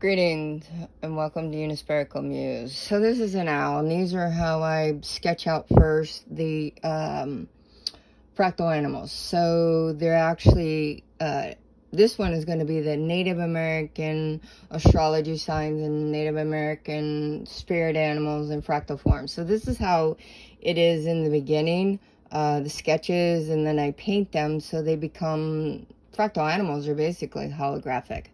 Greetings and welcome to Unispherical Muse. So this is an owl, and these are how I sketch out first the fractal animals. So they're actually, this one is going to be the Native American astrology signs and Native American spirit animals in fractal form. So this is how it is in the beginning, the sketches, and then I paint them so they become, fractal animals are basically holographic.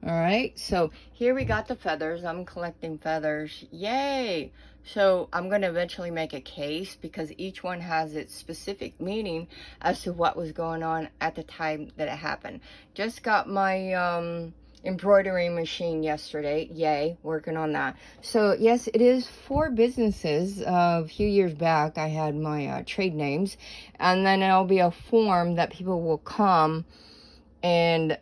All right, so here we got the feathers. I'm collecting feathers. Yay! So I'm going to eventually make a case because each one has its specific meaning as to what was going on at the time that it happened. Just got my embroidery machine yesterday. Yay, working on that. So yes, it is for businesses. A few years back, I had my trade names, and then it'll be a form that people will come and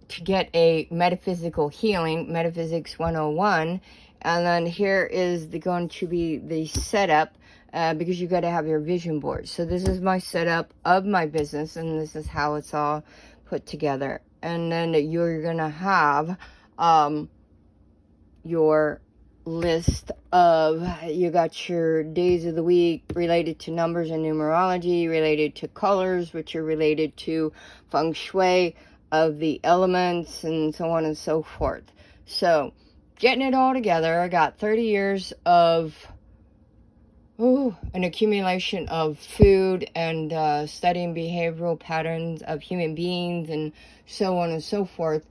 to get a metaphysical healing, Metaphysics 101. And then here is going to be the setup because you got to have your vision board. So this is my setup of my business, and this is how it's all put together. And then you're going to have your list of, you got your days of the week related to numbers and numerology, related to colors, which are related to feng shui, of the elements, and so on and so forth. So getting it all together, I got 30 years of an accumulation of food and studying behavioral patterns of human beings and so on and so forth.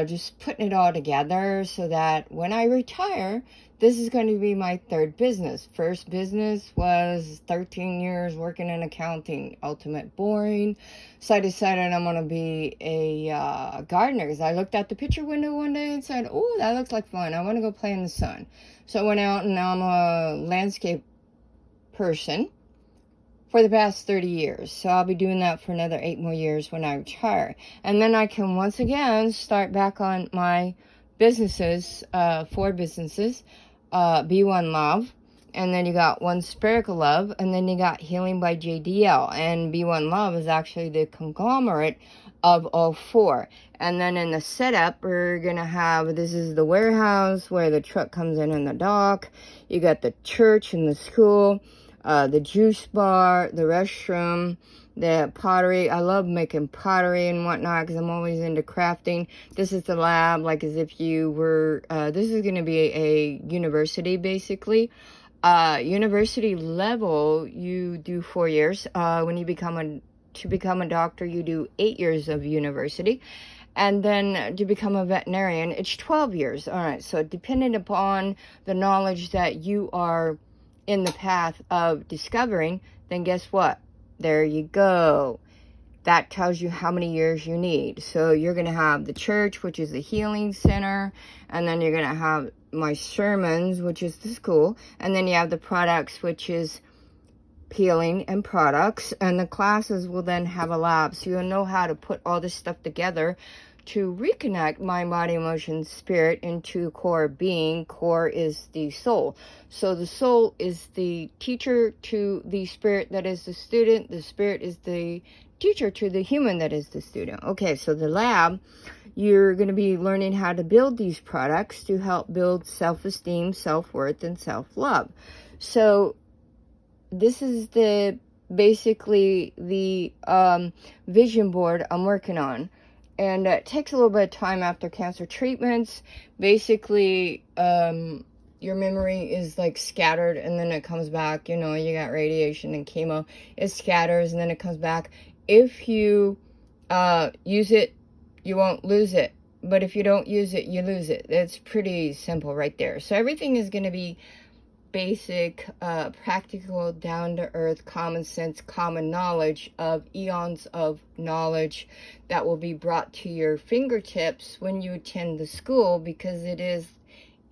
Just putting it all together so that when I retire, this is going to be my third business. First business was 13 years working in accounting. Ultimate boring. So I decided I'm going to be a gardener because I looked out the picture window one day and said, oh, that looks like fun. I want to go play in the sun. So I went out and now I'm a landscape person for the past 30 years. So I'll be doing that for another 8 more years when I retire. And then I can once again start back on my businesses, 4 businesses, B1 Love, and then you got One Spherical Love, and then you got Healing by JDL. And B1 Love is actually the conglomerate of all 4. And then in the setup, we're going to have, this is the warehouse where the truck comes in the dock. You got the church and the school, the juice bar, the restroom, the pottery. I love making pottery and whatnot because I'm always into crafting. This is the lab, like as if you were, this is going to be a university basically. University level, you do 4 years. When you become a doctor, you do 8 years of university. And then to become a veterinarian, it's 12 years. All right, so depending upon the knowledge that you are in the path of discovering, then guess what? There you go. That tells you how many years you need. So you're going to have the church, which is the healing center, and then you're going to have my sermons, which is the school, and then you have the products, which is healing and products, and the classes will then have a lab. So you'll know how to put all this stuff together to reconnect mind, body, emotion, spirit into core being. Core is the soul. So the soul is the teacher to the spirit that is the student. The spirit is the teacher to the human that is the student. Okay, so the lab, you're going to be learning how to build these products to help build self-esteem, self-worth, and self-love. So this is basically the vision board I'm working on. And it takes a little bit of time after cancer treatments. Basically, your memory is like scattered and then it comes back. You know, you got radiation and chemo. It scatters and then it comes back. If you use it, you won't lose it. But if you don't use it, you lose it. It's pretty simple right there. So everything is going to be basic, practical, down-to-earth, common sense, common knowledge of eons of knowledge that will be brought to your fingertips when you attend the school, because it is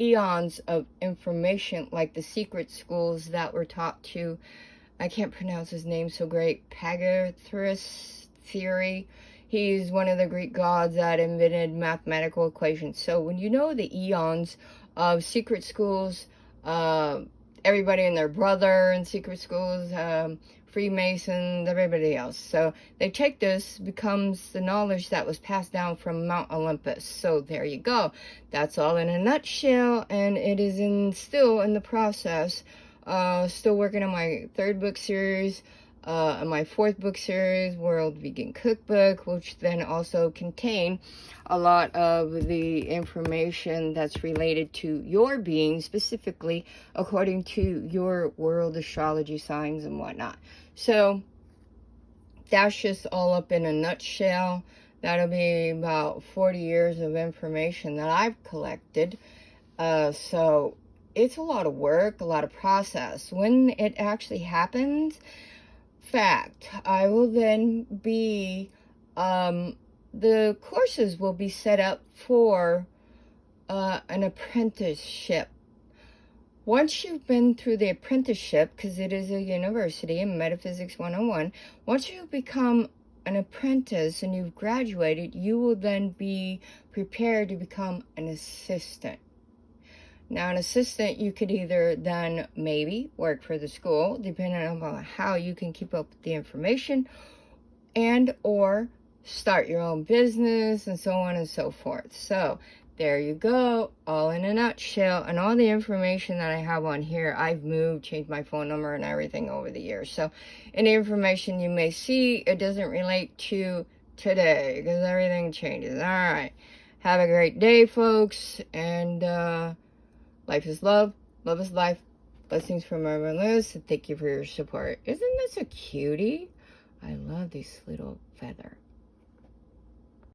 eons of information, like the secret schools that were taught to, I can't pronounce his name so great, Pythagoras theory. He's one of the Greek gods that invented mathematical equations. So when you know the eons of secret schools, everybody and their brother in secret schools, Freemasons, everybody else. So they take this, becomes the knowledge that was passed down from Mount Olympus. So there you go. That's all in a nutshell, and it is still in the process. Still working on my 3rd book series, and my 4th book series, World Vegan Cookbook, which then also contain a lot of the information that's related to your being, specifically according to your world astrology signs and whatnot. So that's just all up in a nutshell. That'll be about 40 years of information that I've collected. So it's a lot of work, a lot of process. When it actually happens, fact, I will then be, the courses will be set up for an apprenticeship. Once you've been through the apprenticeship, because it is a university in Metaphysics 101, once you become an apprentice and you've graduated, you will then be prepared to become an assistant. Now, an assistant, you could either then maybe work for the school, depending on how you can keep up with the information, and or start your own business, and so on and so forth. So there you go, all in a nutshell. And all the information that I have on here, I've moved, changed my phone number and everything over the years. So any information you may see, it doesn't relate to today, because everything changes. All right, have a great day, folks, and life is love, love is life. Blessings from Reverend Lewis, and thank you for your support. Isn't this a cutie? I love this little feather.